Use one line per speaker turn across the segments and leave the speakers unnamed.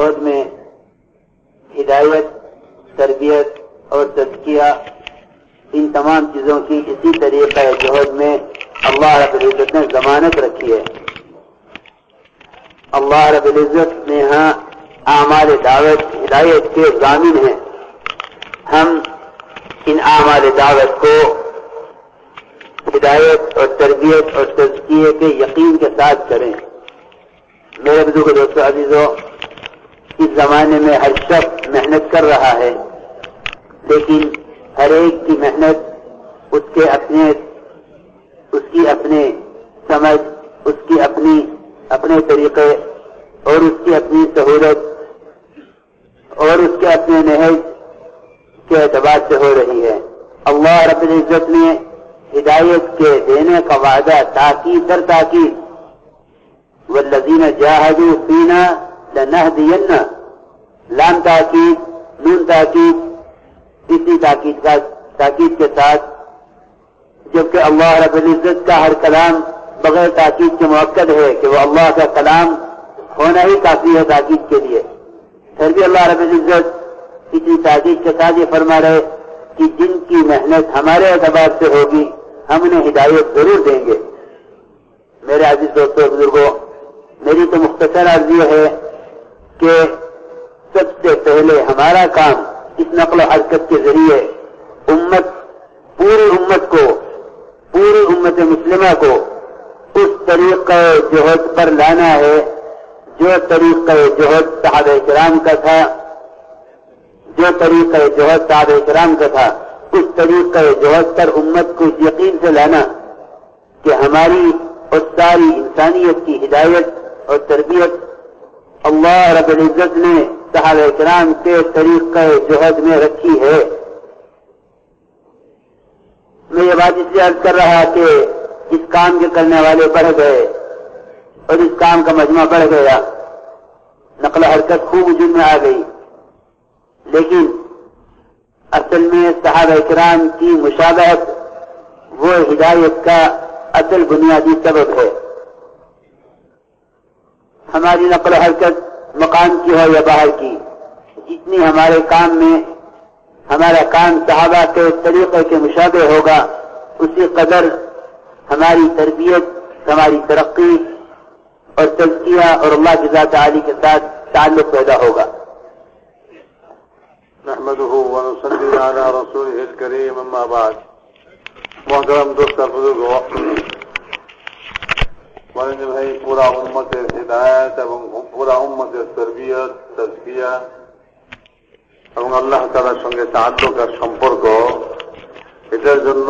جوہد میں ہدایت، تربیت اور تزکیہ، ان تمام چیزوں کی اسی طریقہ جوہد میں اللہ رب العزت نے ضمانت رکھی ہے۔ اللہ رب العزت نے یہاں اعمال دعوت ہدایت کے ضامن ہیں۔ ہم ان اعمال دعوت کو ہدایت اور تربیت اور تزکیے کے یقین کے ساتھ کریں۔ میرے بزرگ دوستو عزیزو، اس زمانے میں ہر شخص محنت کر رہا ہے، لیکن ہر ایک کی محنت اس کی اپنے سمجھ، اس کی اپنے طریقے اور اس کی اپنی سہولت اور اس کے اپنے نہج کے اعتبار سے ہو رہی ہے۔ اللہ رب العزت نے ہدایت کے دینے کا وعدہ تاکید در تاکید، والذین جاہدوا فینا لنہدین، لام تاکید، نون تاکید، اسی تاکید کے ساتھ، جبکہ اللہ رب العزت کا ہر کلام بغیر تاکید کے مؤکد ہے کہ وہ اللہ کا کلام ہونا ہی کافی ہے تاکید کے لیے، پھر بھی اللہ رب العزت اسی تاکید کے ساتھ یہ فرما رہے کہ جن کی محنت ہمارے اعتبار سے ہوگی ہم انہیں ہدایت ضرور دیں گے۔ میرے عزیز دوستو بزرگوں، میری تو مختصر عرض یہ ہے کہ سب سے پہلے ہمارا کام اس نقل و حرکت کے ذریعے پوری امت مسلمہ کو اس طریقہ جوہد پر لانا ہے جو طریقہ جوہد صحابہ کرام کا تھا، اس طریقہ جوہد پر امت کو یقین سے لانا کہ ہماری اور ساری انسانیت کی ہدایت اور تربیت اللہ رب العزت نے صحابہ کرام کے طریقہ جوہد میں رکھی ہے۔ میں یہ بات اس لیے عرض کر رہا کہ اس کام کے کرنے والے بڑھ گئے اور اس کام کا مجمع بڑھ گیا، نقل و حرکت خوب وجود میں آ گئی، لیکن اصل میں صحابہ کرام کی مشابہت وہ ہدایت کا اصل بنیادی سبب ہے۔ ہماری نقل و حرکت مقام کی ہو یا باہر کی، جتنی ہمارے کام میں ہمارا کام صحابہ کے طریقے کے مشابہ ہوگا، اسی قدر ہماری تربیت، ہماری ترقی اور تزکیہ اور اللہ کی ذات عالی کے ساتھ تعلق پیدا ہوگا۔
نحمده ونصلي على رسوله الكريم، اما بعد۔ محترم دوست بزرگوں، মাননীয় ভাই, পুরা উম্মতের হিদায়াত এবং পুরা উম্মতের তরবিয়ত, তাজকিয়া এবং আল্লাহ তাআলার সঙ্গে তাআল্লুক আর সম্পর্ক, এটার জন্য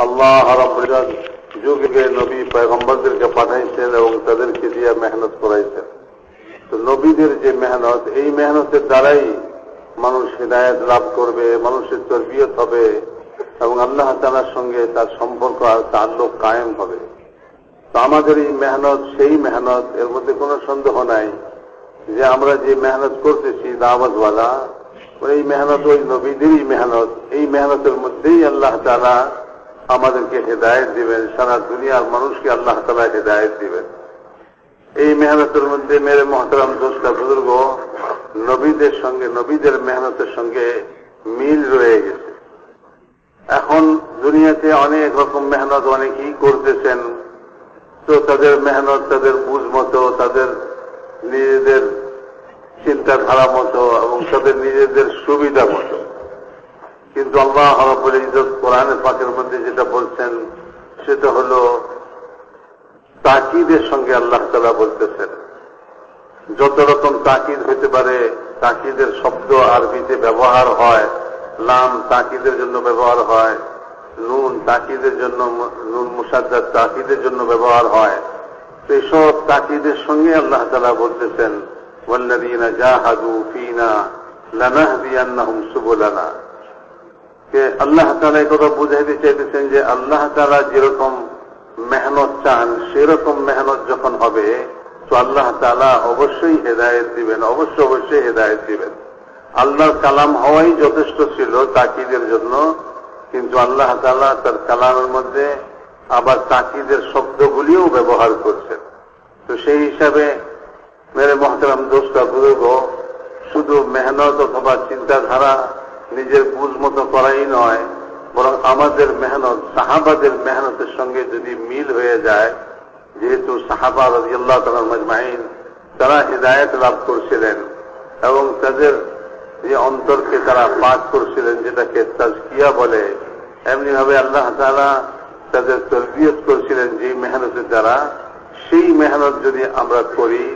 আল্লাহ রাব্বুল ইজ্জত যুগে নবী পয়গম্বরদেরকে পাঠাইছেন এবং তাদেরকে দিয়ে মেহনত করাইছেন। তো নবীদের যে মেহনত, এই মেহনতের দ্বারাই মানুষ হিদায়াত লাভ করবে, মানুষের তরবিয়ত হবে এবং আল্লাহ তাআলার সঙ্গে তার সম্পর্ক আর তাআল্লুক কায়েম হবে। তো আমাদের এই মেহনত সেই মেহনত, এর মধ্যে কোনো সন্দেহ নাই যে আমরা যে মেহনত করতেছি দাওয়াতওয়ালা, এই মেহনত ওই নবীদেরই মেহনত। এই মেহনতের মধ্যেই আল্লাহ তাআলা আমাদেরকে হেদায়েত দিবেন, সারা দুনিয়ার মানুষকে আল্লাহ তাআলা হেদায়েত দিবেন। এই মেহনতের মধ্যে মেরে মহতরম দোস্ত বুজুর্গ, নবীদের সঙ্গে, নবীদের মেহনতের সঙ্গে মিল রয়ে গেছে। এখন দুনিয়াতে অনেক রকম মেহনত অনেকেই করতেছেন, তো তাদের মেহনত তাদের বুঝ মতো, তাদের নিজেদের চিন্তাধারা মতো এবং তাদের নিজেদের সুবিধা মতো। কিন্তু আল্লাহ রাব্বুল ইজ্জত কোরআন পাকের মধ্যে যেটা বলছেন সেটা হলো তাকিদের সঙ্গে আল্লাহ তাআলা বলতেছেন। যত রকম তাকিদ হতে পারে, তাকিদের শব্দ আরবিতে ব্যবহার হয়, লাম তাকিদের জন্য ব্যবহার হয়, নুন তাকিদের জন্য, নুন মুসাদ্দাদ তাকিদের জন্য ব্যবহার হয়। তো এসব তাকিদের সঙ্গে আল্লাহ তাআলা বলতেছেন ওয়াল্লাযীনা জাহাদু ফীনা লানাহদিয়ান্নাহুম সুবুলানা। কে আল্লাহ তাআলা এই কথা বুঝাইতে চাইতেছেন যে আল্লাহ তাআলা যেরকম মেহনত চান সেরকম মেহনত যখন হবে তো আল্লাহ তাআলা অবশ্যই হেদায়েত দিবেন, অবশ্যই হেদায়েত দিবেন। আল্লাহর কালাম হওয়াই যথেষ্ট ছিল তাকিদের জন্য, কিন্তু আল্লাহ তাআলা তার কালামের মধ্যে আবার তাকিদের শব্দগুলিও ব্যবহার করছেন। তো সেই হিসাবে मेरे मोहतरम दोस्त बुजुर्ग, শুধু মেহনত অথবা চিন্তাধারা নিজের বুঝ মতো করাই নয়, বরং আমাদের মেহনত সাহাবাদের মেহনতের সঙ্গে যদি মিল হয়ে যায়, যেহেতু সাহাবা রাদিয়াল্লাহু তাআলা মাজমাইন তারা হিদায়াত লাভ করছিলেন এবং তাদের যে অন্তরকে তারা পাক করছিলেন, যেটাকে তাজকিয়া বলে, এমনি ভাবে আল্লাহ তাআলা তাদের তরবিয়ত করছিলেন যে মেহনতের দ্বারা। সেই মেহনত যদি আমরা করি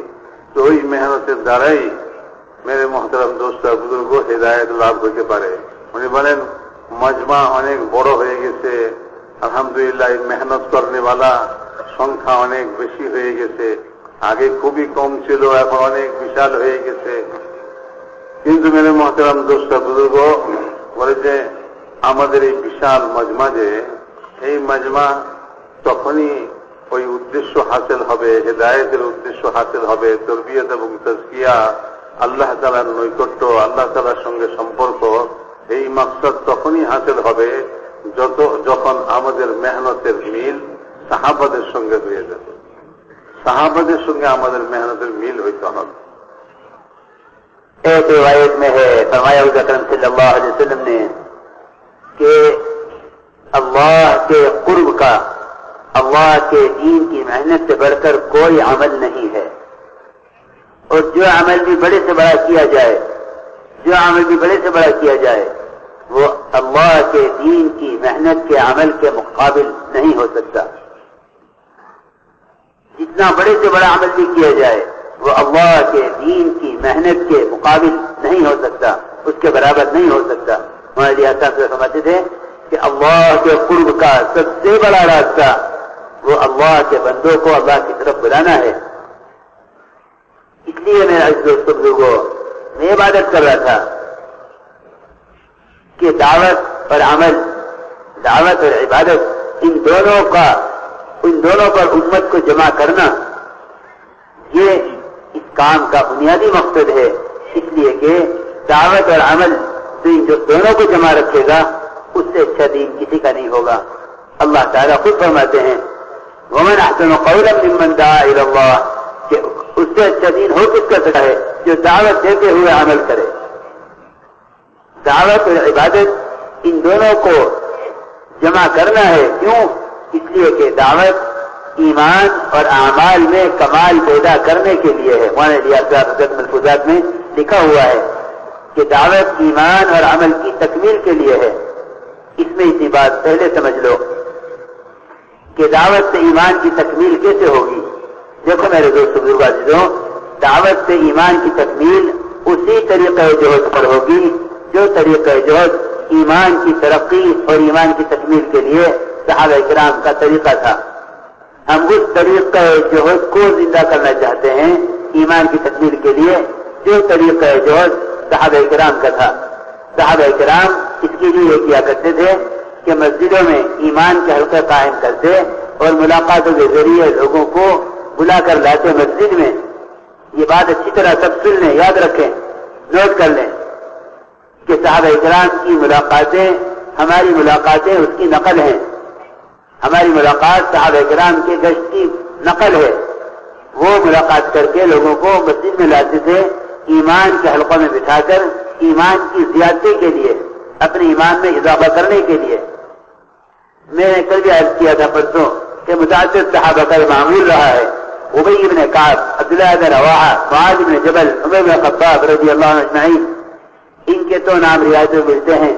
তো ওই মেহনতের দ্বারাই মেরে মোহতারাম দোস্ত বুজুর্গ হিদায়াত লাভ হতে পারে। উনি বলেন মজমা অনেক বড় হয়ে গেছে, আলহামদুলিল্লাহ মেহনত করনেওয়ালা সংখ্যা অনেক বেশি হয়ে গেছে, আগে খুবই কম ছিল, এখন অনেক বিশাল হয়ে গেছে। কিন্তু মেরে মোহতারাম দোস্ত বুজুর্গ বলে যে আমাদের এই বিশাল মজমা, যে এই মজমা তখনই ওই উদ্দেশ্য হাসিল হবে, হিদায়াতের উদ্দেশ্য হাসিল হবে, তরবিয়ত এবং তাজকিয়া, আল্লাহ তাআলার নৈকট্য, আল্লাহ তাআলার সঙ্গে সম্পর্ক, এই মাকসাদ তখনই হাসিল হবে যখন আমাদের মেহনতের মিল সাহাবাদের সঙ্গে হয়ে যাবে। সাহাবাদের সঙ্গে আমাদের মেহনতের মিল হইতে হবে।
ایک روایت میں ہے فرمایا حضور اکرم صلی اللہ علیہ وسلم نے کہ اللہ کے قرب کا، اللہ کے دین کی محنت سے بڑھ کر کوئی عمل نہیں ہے، اور جو عمل بھی بڑے سے بڑا کیا جائے، جو عمل بھی بڑے سے بڑا کیا جائے، وہ اللہ کے دین کی محنت کے عمل کے مقابل نہیں ہو سکتا۔ جتنا بڑے سے بڑا عمل بھی کیا جائے وہ اللہ کے دین کی محنت کے مقابل نہیں ہو سکتا، اس کے برابر نہیں ہو سکتا۔ ہمارے لیے حسن سے سمجھتے تھے کہ اللہ کے قرب کا سب سے بڑا راستہ وہ اللہ کے بندوں کو اللہ کی طرف بلانا ہے۔ اس لیے میرے عزیز دوستو بزرگوں، میں عبادت کر رہا تھا کہ دعوت اور عمل، دعوت اور عبادت، ان دونوں پر امت کو جمع کرنا، یہ اس کام کا بنیادی مقصد ہے۔ اس لیے کہ دعوت اور عمل جو دونوں کو جمع رکھے گا، اس سے اچھا دین کسی کا نہیں ہوگا۔ اللہ تعالیٰ خود فرماتے ہیں وَمَنْ أَحْسَنُ قَوْلًا مِّمَّنْ دَعَا إِلَى اللَّهِ، کہ اس سے اچھا دین ہو کس کا سکتا ہے جو دعوت دیتے ہوئے عمل کرے۔ دعوت اور عبادت ان دونوں کو جمع کرنا ہے۔ کیوں؟ اس لیے کہ دعوت ایمان اور اعمال میں کمال پیدا کرنے کے لیے ہے۔ مولانا الیاس صاحب حضرت ملفوظات میں لکھا ہوا ہے کہ دعوت ایمان اور عمل کی تکمیل کے لیے ہے۔ اس میں اتنی بات پہلے سمجھ لو کہ دعوت سے ایمان کی تکمیل کیسے ہوگی۔ دیکھو میرے دوست بزرگ عزیزوں، دعوت سے ایمان کی تکمیل اسی طریقہ جہد پر ہوگی جو طریقہ جہد ایمان کی ترقی اور ایمان کی تکمیل کے لیے صحابہ کرام کا طریقہ تھا۔ ہم اس طریقہ جہد کو زندہ کرنا چاہتے ہیں ایمان کی تکمیل کے لیے جو طریقہ جہد صحابہ کرام کا تھا۔ صحابہ کرام اس کے لیے یہ کیا کرتے تھے کہ مسجدوں میں ایمان کے حلقے قائم کرتے اور ملاقاتوں کے ذریعے لوگوں کو بلا کر لاتے مسجد میں۔ یہ بات اچھی طرح سب سن لیں، یاد رکھیں، نوٹ کر لیں کہ صحابہ کرام کی ملاقاتیں ہماری ملاقاتیں اس کی نقل ہیں۔ ہماری ملاقات صحابہ کرام کے گشت کی نقل ہے۔ وہ ملاقات کر کے لوگوں کو مسجد میں لاتے تھے ایمان کے حلقوں میں بٹھا کر، ایمان کی زیادتی کے لیے، اپنے ایمان میں اضافہ کرنے کے لیے۔ میں نے کل بھی عرض کیا تھا پرسوں کہ متعدد صحابہ کا معمول رہا ہے۔ ابی بن کعب، عبداللہ بن رواحہ، معاذ بن جبل، عمر بن خطاب رضی اللہ عنہ اجمعین، ان کے تو نام روایت میں ملتے ہیں۔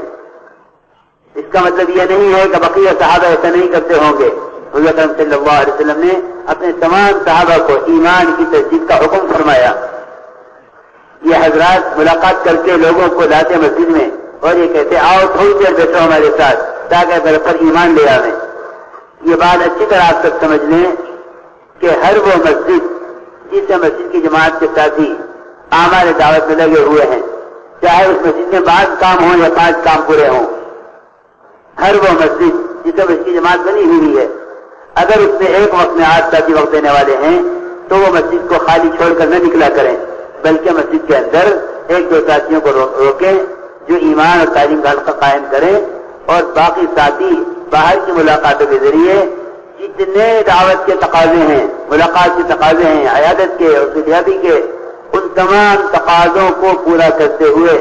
اس کا مطلب یہ نہیں ہے کہ بقیہ صحابہ ایسا نہیں کرتے ہوں گے۔ حضور اکرم صلی اللہ علیہ وسلم نے اپنے تمام صحابہ کو ایمان کی تجدید کا حکم فرمایا۔ یہ حضرات ملاقات کر کے لوگوں کو لاتے مسجد میں اور یہ کہتے آؤ تھوڑی دیر بیٹھو ہمارے ساتھ تاکہ میرے پر ایمان لے آئیں۔ یہ بات اچھی طرح آپ تک سمجھ لیں کہ ہر وہ مسجد جس مسجد کی جماعت کے ساتھی اعمال دعوت میں لگے ہوئے ہیں، چاہے اس مسجد میں 5 کام ہوں یا 5 کام پورے ہوں، ہر وہ مسجد جس میں اس کی جماعت بنی ہوئی ہے، اگر اس میں ایک وقت میں 8 ساتھی وقت دینے والے ہیں تو وہ مسجد کو خالی چھوڑ کر نہ نکلا کریں، بلکہ مسجد کے اندر 1-2 ساتھیوں کو روکیں جو ایمان اور تعلیم کا حلقہ قائم کریں، اور باقی ساتھی باہر کی ملاقاتوں کے ذریعے جتنے دعوت کے تقاضے ہیں ملاقات کے تقاضے ہیں، عیادت کے اور فدیابی کے، ان تمام تقاضوں کو پورا کرتے ہوئے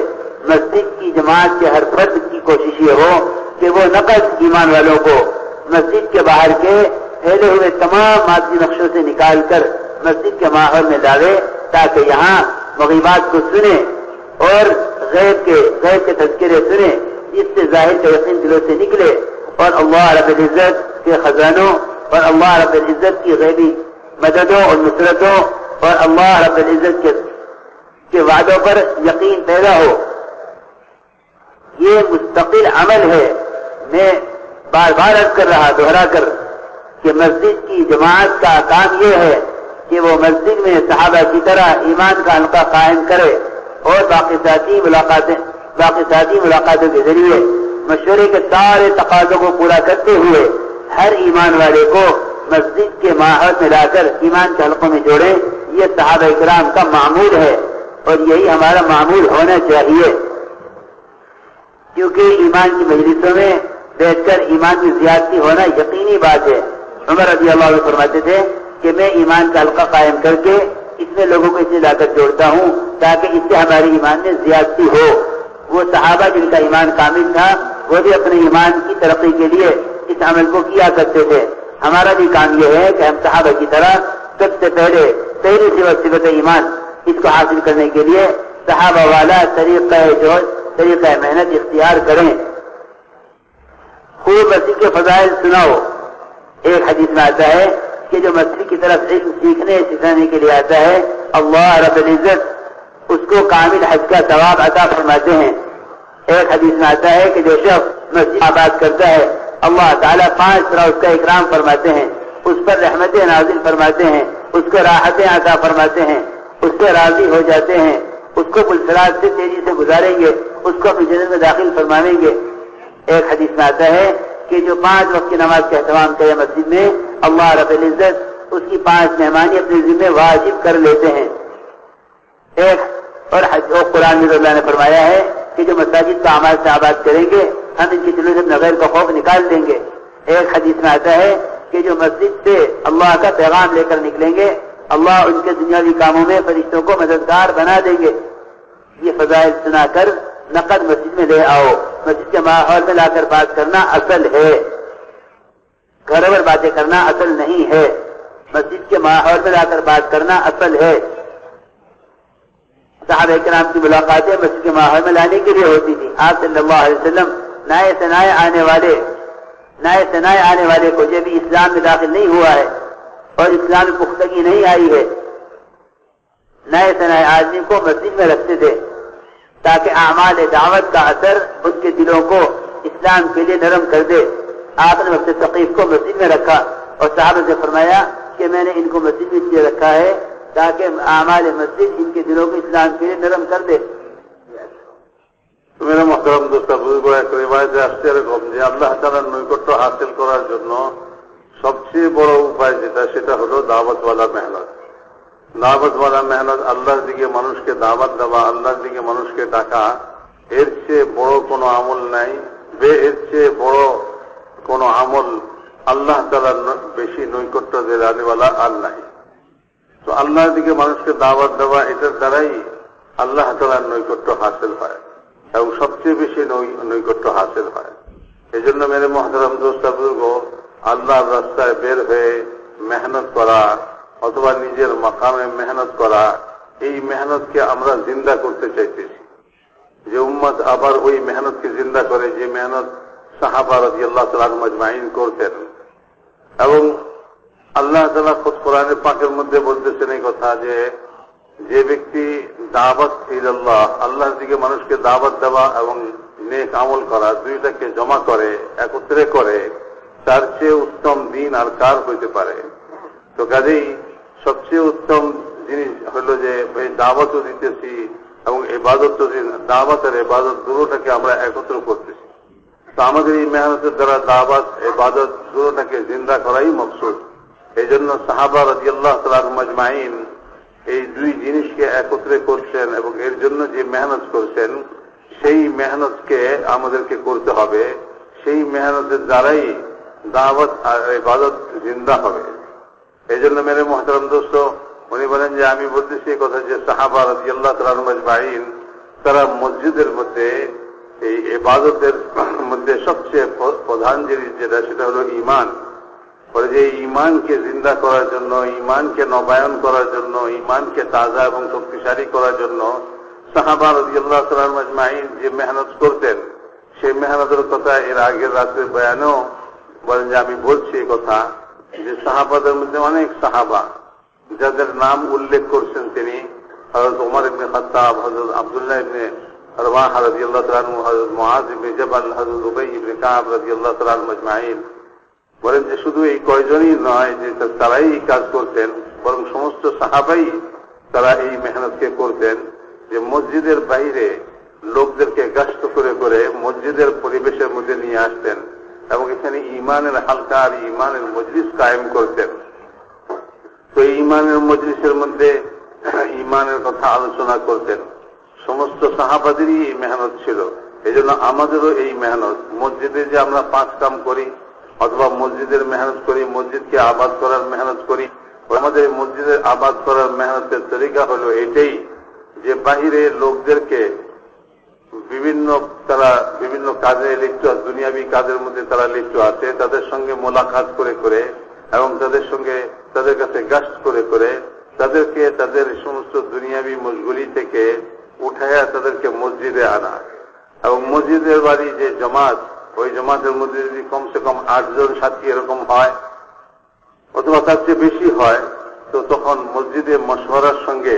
مسجد کی جماعت کے ہر فرد کی کوشش یہ ہو کہ وہ نقص ایمان والوں کو مسجد کے باہر کے پھیلے ہوئے تمام مادی نقشوں سے نکال کر مسجد کے ماحول میں ڈالے، تاکہ یہاں مغیبات کو سنے اور غیب کے تذکرے سنے، جس سے ظاہر کا یقین دلوں سے نکلے اور اللہ رب العزت کے خزانوں اور اللہ رب العزت کی غیبی مددوں اور نصرتوں اور اللہ رب العزت کے وعدوں پر یقین پیدا ہو۔ یہ مستقل عمل ہے۔ میں بار بار عرض کر رہا، دوہرا کر، کہ مسجد کی جماعت کا کام یہ ہے کہ وہ مسجد میں صحابہ کی طرح ایمان کا حلقہ قائم کرے اور باقی ساتھی ملاقاتوں کے ذریعے مشورے کے سارے تقاضوں کو پورا کرتے ہوئے ہر ایمان والے کو مسجد کے ماحول میں لا کر ایمان کے حلقوں میں جوڑیں۔ یہ صحابہ کرام کا معمول ہے اور یہی ہمارا معمول ہونا چاہیے، کیونکہ ایمان کی مجلسوں میں بیٹھ کر ایمان کی زیادتی ہونا یقینی بات ہے۔ عمر رضی اللہ عنہ فرماتے تھے کہ میں ایمان کا حلقہ قائم کر کے اس میں لوگوں کو اسے لا کر جوڑتا ہوں تاکہ اس سے ہمارے ایمان میں زیادتی ہو۔ وہ صحابہ جن کا ایمان کامل تھا وہ بھی اپنے ایمان کی ترقی کے لیے اس عمل کو کیا کرتے تھے۔ ہمارا بھی کام یہ ہے کہ ہم صحابہ کی طرح سب سے پہلی صفت ایمان اس کو حاصل کرنے کے لیے صحابہ والا طریقہ محنت اختیار کریں۔ خوب مسجد کے فضائل سناؤ۔ ایک حدیث میں آتا ہے کہ جو مسجد کی طرف علم سکھانے کے لیے آتا ہے، اللہ رب العزت اس کو کامل حج کا ثواب عطا فرماتے ہیں۔ ایک حدیث میں آتا ہے کہ جو شخص مسجد آباد کرتا ہے، اللہ تعالیٰ 5 طرح اس کا اکرام فرماتے ہیں، اس پر رحمتیں نازل فرماتے ہیں، اس کو راحتیں عطا فرماتے ہیں، اس سے راضی ہو جاتے ہیں، اس کو پلسرات سے تیزی سے گزاریں گے، اس کو اپنی جنت میں داخل فرمائیں گے۔ ایک حدیث میں آتا ہے کہ جو 5 وقت کی نماز کا اہتمام کرے مسجد میں، اللہ رب العزت اس کی 5 مہمانی اپنے ذمہ واجب کر لیتے ہیں۔ اور قرآن میں اللہ نے فرمایا ہے کہ جو مساجد کا اعمال سے آباد کریں گے ہم ان کے دلوں سے اپنے غیر کا خوف نکال دیں گے۔ ایک حدیث میں آتا ہے کہ جو مسجد سے اللہ کا پیغام لے کر نکلیں گے اللہ ان کے دنیاوی کاموں میں فرشتوں کو مددگار بنا دیں گے۔ یہ فضائل سنا کر نقد مسجد میں لے آؤ۔ مسجد کے ماحول میں لا کر بات کرنا اصل ہے، گھر پر باتیں کرنا اصل نہیں ہے۔ مسجد کے ماحول میں لا کر بات کرنا اصل ہے۔ صحابہ کرام کی ملاقاتیں مسجد کے ماحول میں لانے کے لیے ہوتی تھی۔ آپ صلی اللہ علیہ وسلم نئے سے نئے آنے والے کو جب بھی اسلام میں داخل نہیں ہوا ہے اور اسلام میں پختگی نہیں آئی ہے، نئے سے نئے آدمی کو مسجد میں رکھتے تھے تاکہ اعمال دعوت کا اثر ان کے دلوں کو اسلام کے لیے نرم کر دے۔ آپ نے وقت ثقیف کو مسجد میں رکھا اور صحابہ سے فرمایا کہ میں نے ان کو مسجد میں اس لیے رکھا ہے تاکہ اعمال مسجد ان کے دلوں کو اسلام کے لیے نرم کر دے۔
میرا محترم دوست بزرگ এক রিওয়ায়েতে আসছে এরকম যে আল্লাহ তাআলার নৈকট্য হাসিল করার জন্য সবচেয়ে বড় উপায় সেটা হলো দাওয়াতওয়ালা মেহনত। দাওয়াতওয়ালা মেহনত, আল্লাহর দিকে মানুষকে দাওয়াত দেওয়া, আল্লাহর দিকে মানুষকে ডাকা, এর চেয়ে বড় কোনো আমল নাই। এর চেয়ে বড় কোনো আমল আল্লাহ তাআলার বেশি নৈকট্য দেওয়ালা আর নাই। তো আল্লাহর দিকে মানুষকে দাওয়াত দেওয়া, এটার দ্বারাই আল্লাহ তাআলার নৈকট্য হাসিল হয় এবং সবচেয়ে বেশি নৈকট্য হাসিল হয়। এই জন্য মেরে মহতরম দোস্ত বুজুর্গ, আল্লাহর রাস্তায় বের হয়ে মেহনত করা অথবা নিজের মাকামে মেহনত করা, এই মেহনতকে আমরা জিন্দা করতে চাইতেছি। যে উম্মত আবার ওই মেহনতকে জিন্দা করে যে মেহনত সাহাবা রাদিয়াল্লাহু তাআলা আনহুম আজমাইন করতেন। এবং আল্লাহ তাআলা খুদ কোরআনে পাকের মধ্যে বলতেছেন এই কথা যে যে ব্যক্তি দাওয়াত ইলাল্লাহ, আল্লাহর দিকে মানুষকে দাওয়াত দেওয়া এবং নেক আমল করা, দুইটাকে জমা করে একত্রে করে, তার চেয়ে উত্তম দিন আর কার হইতে পারে। তো কাজেই সবচেয়ে উত্তম জিনিস হলো যে এই দাওয়াতও দিতেছি এবং ইবাদতও, দাওয়াত আর ইবাদত দুটোটাকে আমরা একত্র করতেছি। তো আমাদের এই মেহনতের দ্বারা দাওয়াত ইবাদত দুটোটাকে জিন্দা করাই মকসুদ। এই জন্য সাহাবা রাদিয়াল্লাহু তাআলা আনহুম আজমাইন এই দুই জিনিসকে একত্রে করছেন এবং এর জন্য যে মেহনত করছেন সেই মেহনতকে আমাদেরকে করতে হবে। সেই মেহনতের দ্বারাই দাওয়াত আর ইবাদত জিন্দা হবে। এই জন্য মেরে মুহতারাম দোস্ত, উনি বলেন যে আমি বলতেছি এই কথা যে সাহাবা রাদিয়াল্লাহু তাআলা আনহুম আজমাইন তারা মসজিদের মধ্যে এই ইবাদতের মধ্যে সবচেয়ে প্রধান জিনিস যেটা সেটা হলো ঈমান। বলে যে ঈমানকে জিন্দা করার জন্য, ঈমানকে নবায়ন করার জন্য, ঈমানকে তাজা এবং শক্তিশালী করার জন্য সাহাবা রাদিয়াল্লাহু তাআলা আনহুম আজমাইন যে মেহনত করতেন, সেই মেহনতের কথা এর আগের রাতের বয়ানেও বলেন যে আমি বলছি এই কথা যে সাহাবাদের মধ্যে অনেক সাহাবা যাদের নাম উল্লেখ করছেন তিনি, হযরত ওমর ইবনে খাত্তাব, হযরত আব্দুল্লাহ ইবনে রওয়াহা রাদিয়াল্লাহু তাআলা আনহু, হযরত মুআয ইবনে জাবাল, হযরত উবাই ইবনে কাব রাদিয়াল্লাহু তাআলা আনহুম আজমাইন। বলেন যে শুধু এই কয়জনই নয় যে তারাই এই কাজ করতেন, বরং সমস্ত সাহাবাই তারা এই মেহনতকে করতেন যে মসজিদের বাইরে লোকদেরকে গাস্ত করে করে মসজিদের পরিবেশের মধ্যে নিয়ে আসতেন এবং এখানে ঈমানের হালকা আর ঈমানের মজলিস কায়েম করতেন। তো এই ঈমানের মজলিসের মধ্যে ঈমানের কথা আলোচনা করতেন। সমস্ত সাহাবাদেরই এই মেহনত ছিল। এই জন্য আমাদেরও এই মেহনত, মসজিদে যে আমরা 5 কাম করি অথবা মসজিদের মেহনত করি, মসজিদকে আবাদ করার মেহনত করি, আমাদের মসজিদের আবাদ করার মেহনতের তরিকা হলো এটাই যে বাহিরে লোকদেরকে তারা বিভিন্ন কাজে লিপ্ত, দুনিয়াবী কাজের মধ্যে তারা লিপ্ত আছে, তাদের সঙ্গে মোলাকাত করে করে এবং তাদের কাছে গাস্ট করে করে তাদেরকে তাদের সমস্ত দুনিয়াবী মশগুলি থেকে উঠাইয়া তাদেরকে মসজিদে আনা। এবং মসজিদের বাড়ি যে জমাত, ওই জমাতের মধ্যে যদি কমসে কম 8 জন সাথী এরকম হয় অথবা তার চেয়ে বেশি হয়, তো তখন মসজিদে মশওয়ারার সঙ্গে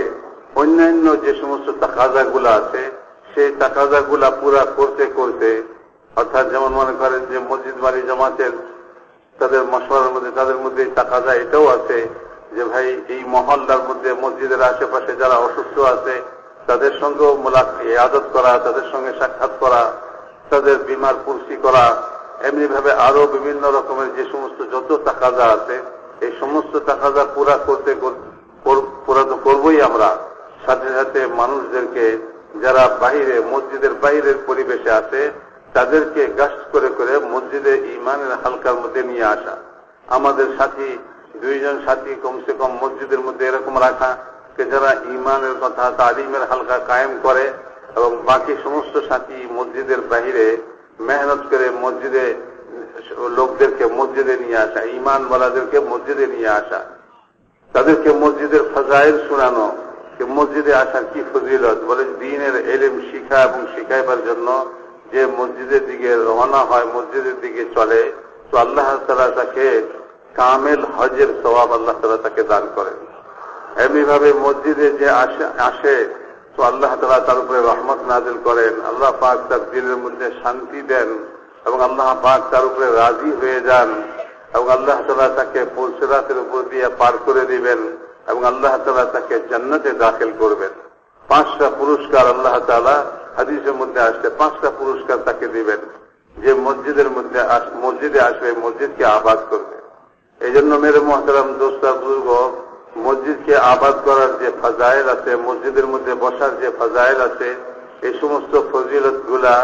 অন্যান্য যে সমস্ত তাকাজাগুলো আছে সেই তাকাজাগুলা পুরা করতে করতে, অর্থাৎ যেমন মনে করেন যে মসজিদ বাড়ি জমাতের তাদের মশওয়ারার মধ্যে তাদের মধ্যে তাকাজা এটাও আছে যে ভাই এই মহল্লার মধ্যে মসজিদের আশেপাশে যারা অসুস্থ আছে তাদের সঙ্গেও ইবাদত করা, তাদের সঙ্গে সাক্ষাৎ করা, তাদের বিমার পুরসি করা, এমনি ভাবে আরো বিভিন্ন রকমের যে সমস্ত যত তাকাজা আছে এই সমস্ত তাকাজা পুরা করতে পুরা তো করবোই আমরা, সাথে সাথে মানুষদেরকে যারা বাহিরে মসজিদের বাইরের পরিবেশে আছে তাদেরকে গাস্ট করে করে মসজিদে ঈমানের হালকার মধ্যে নিয়ে আসা। আমাদের সাথী 2 জন সাথী কমসে কম মসজিদের মধ্যে এরকম রাখা যারা ঈমানের কথা তালিমের হালকা কায়েম করে এবং বাকি সমস্ত সাথী মসজিদের বাহিরে মেহনত করে মসজিদে লোকদেরকে মসজিদে নিয়ে আসা, ঈমানওয়ালাদেরকে মসজিদে নিয়ে আসা, তাদেরকে মসজিদের ফাজাইল শোনানো, মসজিদে আসার কি ফজিলত। বলে দ্বীনের ইলম শিখা এবং শিখাইবার জন্য যে মসজিদের দিকে রওনা হয়, মসজিদের দিকে চলে, তো আল্লাহ তাআলা তাকে কামেল হজের সওয়াব আল্লাহ তাআলা তাকে দান করেন। এমনি ভাবে মসজিদে যে আসে তো আল্লাহ তাআলা তার উপরে রহমত নাযিল করেন, আল্লাহ পাক তার দিলের মধ্যে শান্তি দেন এবং আল্লাহ পাক তার উপরে রাজি হয়ে যান এবং আল্লাহ তাআলা তাকে পুলসিরাতের উপর দিয়ে পার করে দিবেন এবং আল্লাহ তাআলা তাকে জান্নাতে দাখিল করবেন। 5টা পুরস্কার আল্লাহ তাআলা হাদিসের মধ্যে আসছে, 5টা পুরস্কার তাকে দিবেন যে মসজিদে আসবে, মসজিদকে আবাদ করবে। এই জন্য মেরে মুহতারাম দোস্ত বুজুর্গ, মসজিদকে আবাদ করার যে ফাজাইল আছে, মসজিদের মধ্যে বসার যে ফাজাইল আছে, এই সমস্ত ফজিলত গুলা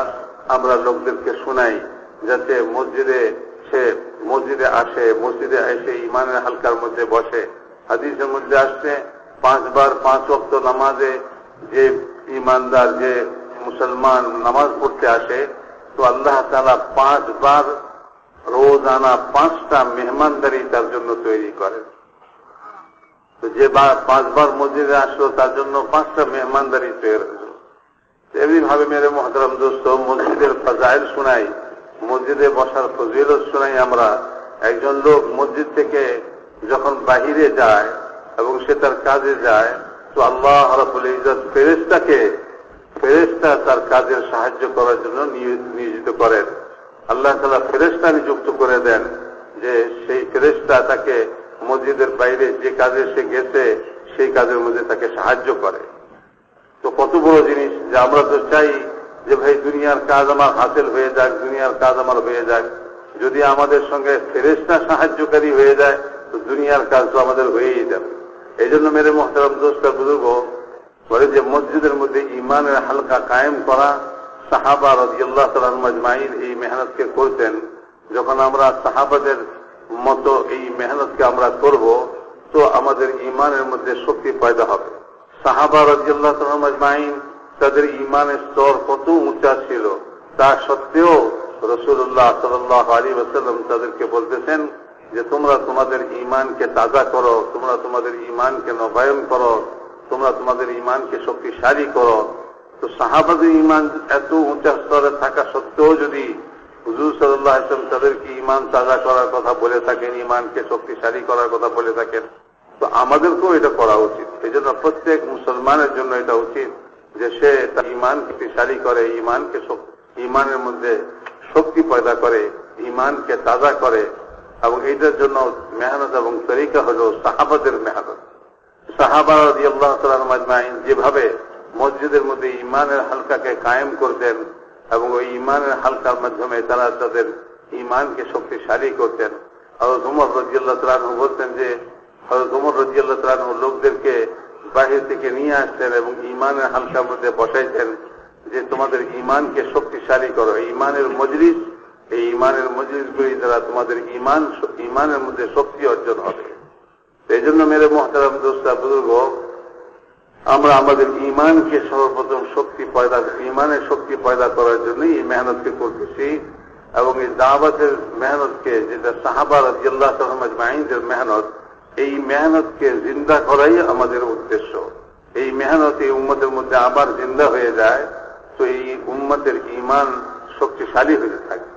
আমরা লোকদেরকে শোনাই যাতে মসজিদে আসে, মসজিদে এসে ঈমানের হালকার মধ্যে বসে। হাদিসের মধ্যে আসছে 5 বার 5 ওয়াক্ত নামাজে যে ঈমানদার যে মুসলমান নামাজ পড়তে আসে তো আল্লাহ তাআলা 5 বার রোজানা 5টা মেহমানদারি তার জন্য তৈরি করেন। তো যে 5 বার মসজিদে আসলো তার জন্য 5টা মেহমানদারি তৈরি হল। এমনি ভাবে মেরে মুহতারাম দোস্ত, মসজিদের ফাজাইল শোনাই, মসজিদে বসার ফজিলত শোনাই আমরা। একজন লোক মসজিদ থেকে যখন বাহিরে যায় এবং সে তার কাজে যায় তো আল্লাহ রাব্বুল ইজ্জত ফেরেশতা তার কাজের সাহায্য করার জন্য নিয়োজিত করেন। আল্লাহ তাআলা ফেরেশতা নিযুক্ত করে দেন যে সেই ফেরেশতা তাকে মসজিদের বাইরে যে কাজে সে গেছে সেই কাজের মধ্যে তাকে সাহায্য করে। তো কত বড় জিনিস যে আমরা তো চাই যে ভাই দুনিয়ার কাজ আমার হাসিল হয়ে যাক, দুনিয়ার কাজ আমার হয়ে যাক। যদি আমাদের সঙ্গে ফেরেশতা সাহায্যকারী হয়ে যায় তো দুনিয়ার কাজ তো আমাদের হয়েই যাবে। এই জন্য মেরে মুহতারাম দোস্ত বুজুর্গ বলে যে মসজিদের মধ্যে ঈমানের হালকা কায়েম করা, সাহাবা রাদিয়াল্লাহু তাআলা আনহুম আজমাইন এই মেহনতকে করতেন। যখন আমরা সাহাবাদের মতো এই মেহনতকে আমরা করব তো আমাদের ঈমানের মধ্যে শক্তি পয়দা হবে। সাহাবা রাদিয়াল্লাহু তাআলা আজমাইন তাদের ঈমানের স্তর কত উঁচা ছিল, তা সত্ত্বেও রাসূলুল্লাহ সাল্লাল্লাহু আলাইহি ওয়াসাল্লাম তাদেরকে বলতেছেন যে তোমরা তোমাদের ঈমানকে তাজা করো, তোমরা তোমাদের ঈমানকে নবায়ন করো, তোমরা তোমাদের ঈমানকে শক্তিশালী করো। তো সাহাবাদের ঈমান এত উঁচা স্তরে থাকা সত্ত্বেও যদি হুজুর সাল্লাল্লাহু আলাইহি ওয়াসাল্লাম তাদেরকে ঈমান তাজা করার কথা বলে থাকেন, ঈমানকে শক্তিশালী করার কথা বলে থাকেন, তো আমাদেরকেও এটা করা উচিত। এই জন্য প্রত্যেক মুসলমানের জন্য এটা উচিত যে সে তার ঈমানকে শক্তিশালী করে, ঈমানের মধ্যে শক্তি পয়দা করে, ঈমানকে তাজা করে। এবং এইটার জন্য মেহনত এবং তরিকা হল সাহাবাদের মেহনত। সাহাবা রাদিয়াল্লাহু তাআলা আজমাইন যেভাবে মসজিদের মধ্যে ঈমানের হালকাকে কায়েম করতেন এবং ওই ঈমানের হালকার মাধ্যমে তারা তাদের ঈমানকে শক্তিশালী করতেন। হযরত ওমর রাদিয়াল্লাহু তাআলা বলতেন যে হযরত ওমর রাদিয়াল্লাহু তাআলা লোকদেরকে বাহির থেকে নিয়ে আসতেন এবং ঈমানের হালকার মধ্যে বসাইতেন যে তোমাদের ঈমানকে শক্তিশালী করো। ঈমানের মজলিস, এই ঈমানের মজলিসগুলি দ্বারা তোমাদের ঈমানের মধ্যে শক্তি অর্জন হবে। এই জন্য মেরে মুহতারাম দোস্তা বুজুর্গ, আমরা আমাদের ঈমানকে সর্বপ্রথম ঈমানের শক্তি পয়দা করার জন্য এই মেহনতকে করতেছি এবং এই দাওয়াতের মেহনতকে, যেটা সাহাবা রাদিয়াল্লাহু তাআলা আজমাইনদের মেহনত, এই মেহনতকে জিন্দা করাই আমাদের উদ্দেশ্য। এই মেহনত এই উম্মতের মধ্যে আবার জিন্দা হয়ে যায় তো এই উম্মতের ঈমান शक्तिशाली हो जाता है।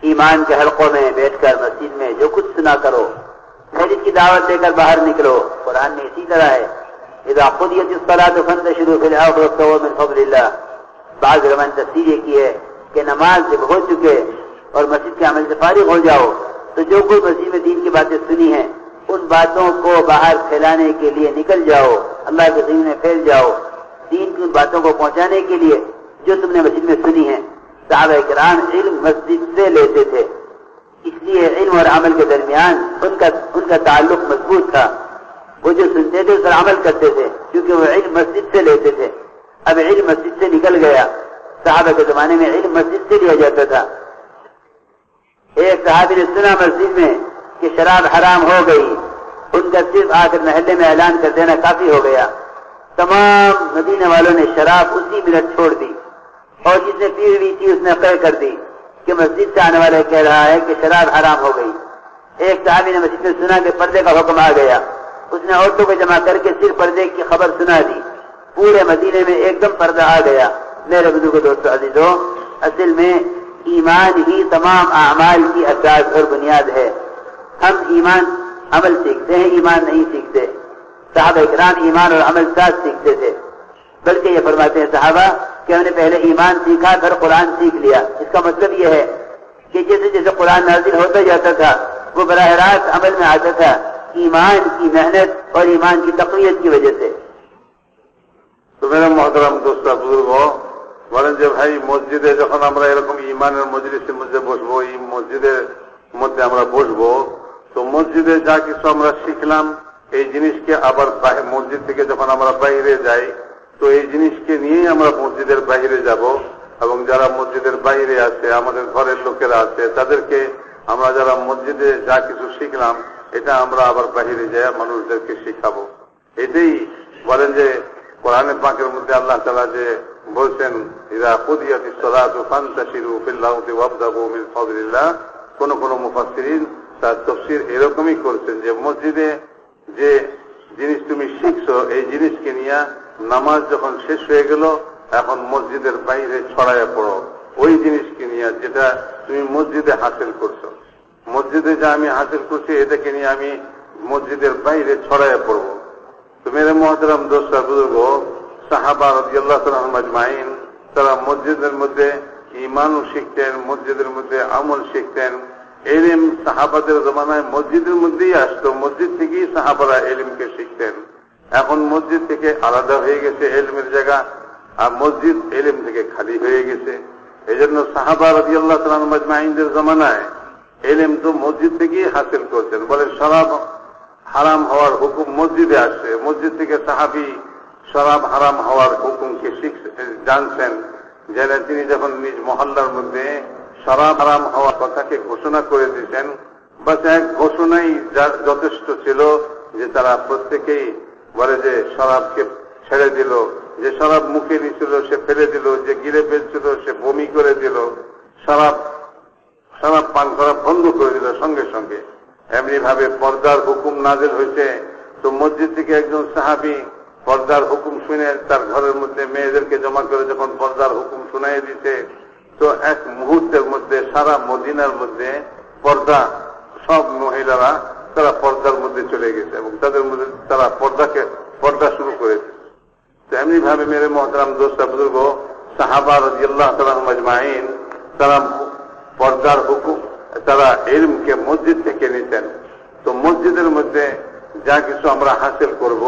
ईमान के हलकों में बैठकर मस्जिद में जो कुछ सुना करो, फिर इसकी दावत देकर बाहर निकलो। कुरान में इसी तरह है, इज़ा क़ुदियतिस सलातु फंतशिरू फिल अर्ज़ि वब्तगू मिन फ़ज़लिल्लाह। बाज़ उलमा ने तफ़सीर ये की है कि नमाज जब हो चुके और मस्जिद के अमल से फारिग हो जाओ तो जो कोई मस्जिद में दीन की बातें सुनी हैं उन बातों को बाहर फैलाने के लिए निकल जाओ, अल्लाह के दीन में फैल जाओ। दीन की उन बातों को पहुंचाने के लिए जो तुमने मस्जिद में सुनी है। सहाबा किराम इल्म मस्जिद से लेते थे, इसलिए इल्म और अमल के दरमियान उनका ताल्लुक मजबूत था। वो जो सुनते थे उस पर अमल करते थे क्योंकि वो इल्म मस्जिद से लेते थे। अब इल्म मस्जिद से निकल गया। सहाबा के जमाने में इल्म मस्जिद से लिया जाता था। एक सहाबी ने सुना मस्जिद में कि शराब हराम हो गई, उनका सिर्फ आकर महल्ले में ऐलान कर देना काफी हो गया। तमाम मदीना वालों ने शराब उसी मिनट छोड़ दी और जिसने पी हुई थी उसने तय कर दी कि मस्जिद से आने वाले कह रहा है कि शराब हराम हो गई। एक साहबी ने मस्जिद में सुना कि पर्दे का हुक्म आ गया, उसने औरतों को जमा करके सिर्फ पर्दे की खबर सुना दी। पूरे मदीने में एकदम पर्दा आ गया। मेरे बुजुर्ग दोस्तों अजीजों, असल में ईमान ही तमाम अमाल की असास और बुनियाद है। हम ईमान अमल सीखते हैं, ईमान नहीं सीखते। सहाबा इकराम ईमान और अमल साथ सीखते थे, बल्कि ये फरमाते हैं सहाबा कि हमने पहले ईमान सीखा फिर कुरान सीख लिया। इसका मतलब यह है कि जैसे जैसे कुरान नाजिल होता जाता था वो बराह रास्त अमल में आता था, ईमान की मेहनत और ईमान की तक़वियत की वजह से।
तो मेरा मोहतरम दोस्त बुजुर्गों, বলেন যে ভাই মসজিদে যখন আমরা এরকম ঈমানের মজলিসের মধ্যে বসবো, এই মসজিদের মধ্যে আমরা বসবো, তো মসজিদে যা কিছু আমরা শিখলাম এই জিনিসকে আবার মসজিদ থেকে যখন আমরা বাইরে যাই তো এই জিনিসকে নিয়েই আমরা মসজিদের বাইরে যাব এবং যারা মসজিদের বাইরে আছে, আমাদের ঘরের লোকেরা আছে, তাদেরকে আমরা যারা মসজিদে যা কিছু শিখলাম এটা আমরা আবার বাইরে যাই মানুষদেরকে শিখাবো। এটাই বলেন যে কোরআনে পাকের মধ্যে আল্লাহ তাআলা যে বলছেন ইযা কুদিয়াতিস সালাতু ফান্তাশিরু ফিল আরদি ওয়াবতাগু মিন ফাযলিল্লাহ। কোন কোন মুফাসসিরিন তার তাফসীর এরকমই করেছেন যে মসজিদে যে জিনিস তুমি শিখছো এই জিনিসকে নিয়ে নামাজ যখন শেষ হয়ে গেল এখন মসজিদের বাইরে ছড়ায় পড়ো, ওই জিনিসকে নিয়ে যেটা তুমি মসজিদে হাসিল করছো। মসজিদে যা আমি হাসিল করছি এটাকে নিয়ে আমি মসজিদের বাইরে ছড়ায় পড়বো। তো মেরে মুহতারাম দোস্ত বুজুর্গ, সাহাবা রাদিয়াল্লাহু তাআলা আজমাইন তারা মসজিদের মধ্যে ঈমানও শিখতেন, মসজিদের মধ্যে আমল শিখতেন। ইলম সাহাবাদের জমানায় মসজিদের মধ্যেই আসতো, মসজিদ থেকেই সাহাবারা ইলমকে শিখতেন। এখন মসজিদ থেকে আলাদা হয়ে গেছে ইলমের জায়গা, আর মসজিদ ইলম থেকে খালি হয়ে গেছে। এই জন্য সাহাবা রাদিয়াল্লাহু তাআলা আজমাইনদের জমানায় ইলম তো মসজিদ থেকেই হাসিল করতেন। বলে শরাব হারাম হওয়ার হুকুম মসজিদে আসছে, মসজিদ থেকে সাহাবী শরাব হারাম হওয়ার হুকুমকে জানছেন। যেন তিনি যখন নিজ মহল্লার মধ্যে শরাব হারাম হওয়ার কথাকে ঘোষণা করে দিয়েছেন, বাস এক ঘোষণাই যথেষ্ট ছিল যে তারা প্রত্যেকেই বলে যে শরাবকে ছেড়ে দিল, যে শরাব মুখে নিছিল সে ফেলে দিল, যে গিলে ফেলছিল সে বমি করে দিল, শরাব পান করা বন্ধ করে দিল সঙ্গে সঙ্গে। এমনি ভাবে পর্দার হুকুম নাযিল হয়েছে। তো মসজিদ থেকে একজন সাহাবী পর্দার হুকুম শুনে তার ঘরের মধ্যে মেয়েদেরকে জমা করে যখন পর্দার হুকুম শুনাই দিতে, তো এক মুহূর্তের মধ্যে সারা মদিনার মধ্যে পর্দা, সব মহিলারা তারা পর্দার মধ্যে চলে গেছে এবং তাদের মধ্যে তারা পর্দা শুরু করেছে। তো এমনি ভাবে মেরে মহতারাম দোস্তা বুজুর্গ সাহাবা রাদিয়াল্লাহু তাআলা আজমাইন তারা পর্দার হুকুম, তারা ইলমকে মসজিদ থেকে নিতেন। তো মসজিদের মধ্যে যা কিছু আমরা হাসিল করব,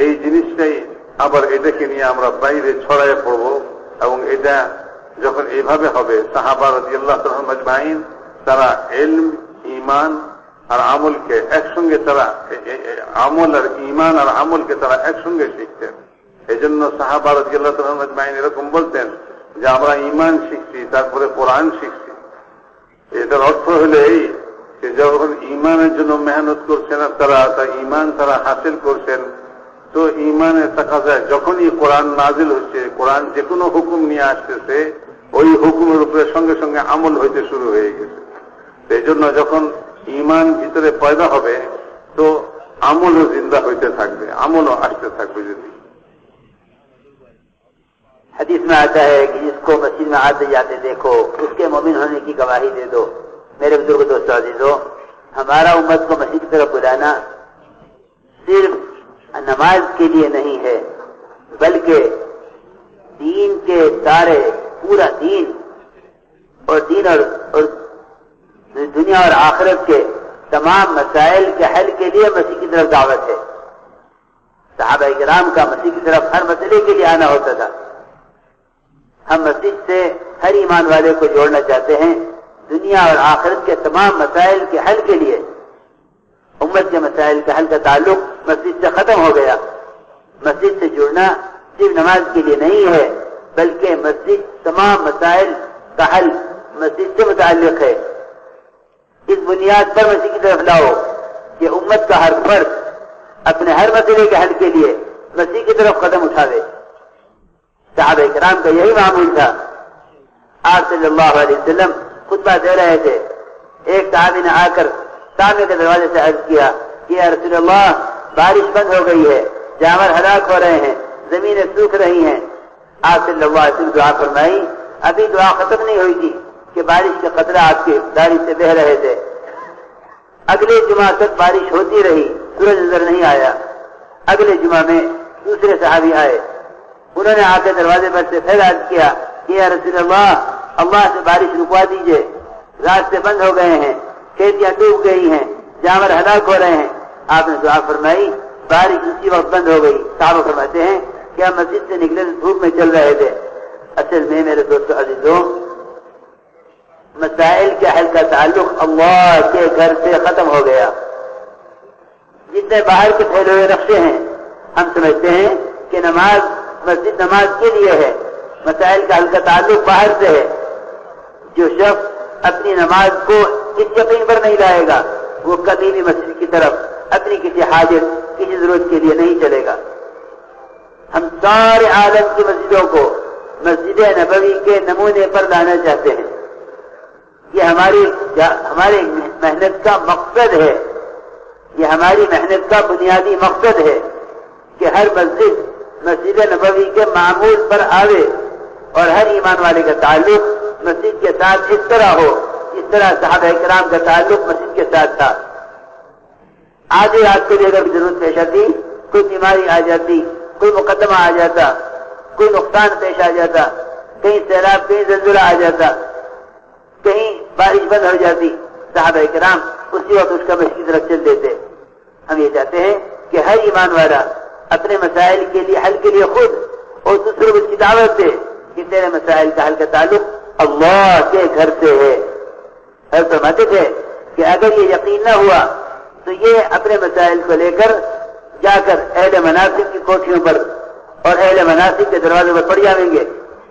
এই জিনিসটাই আবার এটাকে নিয়ে আমরা বাইরে ছড়ায় পড়ব এবং এটা যখন এইভাবে হবে, সাহাবা রাদিয়াল্লাহু তাআলা আজমাইন তারা ইলম, ঈমান আর আমলকে একসঙ্গে, তারা আমল আর ঈমান আর আমলকে তারা একসঙ্গে শিখতেন। এই জন্য সাহাবা রাদিয়াল্লাহু তাআলা আজমাইন এরকম বলতেন যে আমরা ঈমান শিখছি, তারপরে কোরআন শিখছি। এটার অর্থ হলো এই যে যখন ঈমানের জন্য মেহনত করছেন তারা, তা ঈমান তারা হাসিল করছেন, তো ঈমানের তাকাজায় যখনই কোরআন নাজিল হচ্ছে, কোরআন যে কোনো হুকুম নিয়ে আসতেছে, ওই হুকুমের উপরে সঙ্গে সঙ্গে আমল হইতে শুরু হয়ে গেছে। এই জন্য যখন ঈমান ভিতরে পয়দা হবে তো আমলও জিন্দা হইতে থাকবে, আমলও আসতে থাকবে। যদি
حدیث میں آتا ہے کہ جس کو مسجد میں آتے جاتے دیکھو اس کے مومن ہونے کی گواہی دے دو۔ میرے بزرگ دوستو عزیزو، ہمارا امت کو مسجد کی طرف بلانا صرف نماز کے لیے نہیں ہے، بلکہ دین کے سارے، پورا دین اور دنیا اور آخرت کے تمام مسائل کے حل کے لیے مسجد کی طرف دعوت ہے۔ صحابہ کرام کا مسجد کی طرف ہر مسئلے کے لیے آنا ہوتا تھا۔ ہم مسجد سے ہر ایمان والے کو جوڑنا چاہتے ہیں، دنیا اور آخرت کے تمام مسائل کے حل کے لیے۔ امت کے مسائل کے حل کا تعلق مسجد سے ختم ہو گیا۔ مسجد سے جڑنا صرف نماز کے لیے نہیں ہے، بلکہ مسجد تمام مسائل کا حل مسجد سے متعلق ہے۔ اس بنیاد پر مسجد کی طرف لاؤ کہ امت کا ہر فرد اپنے ہر مسئلے کے حل کے لیے مسجد کی طرف قدم اٹھاوے۔ صحابہ کرام کا یہی معمول تھا۔ آپ صلی اللہ علیہ وسلم خطبہ دے رہے تھے، ایک صحابی نے آ کر سامنے کے دروازے سے عرض کیا کہ یا رسول اللہ، بارش بند ہو گئی ہے، جانور ہلاک ہو رہے ہیں، زمینیں سوکھ رہی ہیں۔ آپ صلی اللہ علیہ وسلم دعا فرمائی، ابھی دعا ختم نہیں ہوئی تھی کہ بارش کے قطرے آپ کی داڑھی سے بہہ رہے تھے۔ اگلے جمعہ تک بارش ہوتی رہی، سورج نظر نہیں آیا۔ اگلے جمعہ میں دوسرے صحابی آئے، انہوں نے آ کے دروازے پر سے پھر عرض کیا کہ یا رسول اللہ، اللہ سے بارش رکوا دیجئے، راستے بند ہو گئے ہیں، کھیتیاں ڈوب گئی ہیں، جانور ہلاک ہو رہے ہیں۔ آپ نے دعا فرمائی، بارش اسی وقت بند ہو گئی۔ صحابہ فرماتے ہیں کہ ہم مسجد سے نکلے تو دھوپ میں چل رہے تھے۔ اصل میں میرے دوستو عزیزوں، مسائل کے حل کا تعلق اللہ کے گھر سے ختم ہو گیا۔ جتنے باہر کے پھیلے ہوئے نقشے ہیں، ہم سمجھتے ہیں کہ مسجد نماز کے لیے ہے، مسائل کا حل کا تعلق باہر سے ہے۔ جو شخص اپنی نماز کو اس یقین پر نہیں لائے گا، وہ کبھی بھی مسجد کی طرف اپنی کسی حاجت، کسی ضرورت کے لیے نہیں چلے گا۔ ہم سارے عالم کی مسجدوں کو مسجد نبوی کے نمونے پر لانا چاہتے ہیں۔ یہ ہماری محنت کا مقصد ہے، یہ ہماری محنت کا بنیادی مقصد ہے کہ ہر مسجد نبوی کے معمول پر آوے اور ہر ایمان والے کا تعلق مسجد کے ساتھ اس طرح ہو جس طرح صحابہ کرام کا تعلق مسجد کے ساتھ تھا۔ آدھی رات کو بھی اگر ضرورت پیش آتی، کوئی بیماری آ جاتی، کوئی مقدمہ آ جاتا، کوئی نقصان پیش آ جاتا، کہیں سیلاب، کہیں زلزلہ آ جاتا، کہیں بارش بند ہو جاتی، صحابہ کرام اسی وقت اس کا مسجد کی طرف چل دیتے۔ ہم یہ چاہتے ہیں کہ ہر ایمان والا اپنے مسائل کے لیے حل کے لیے خود اور دوسروں کو اس کی دعوت دے کہ تیرے مسائل کا حل کا تعلق اللہ کے گھر سے ہے۔ حضرت فرماتے تھے کہ اگر یہ یقین نہ ہوا تو یہ اپنے مسائل کو لے کر جا کر اہل مناسب کی کوٹھیوں پر اور اہل مناسب کے دروازے پر پڑ جائیں گے،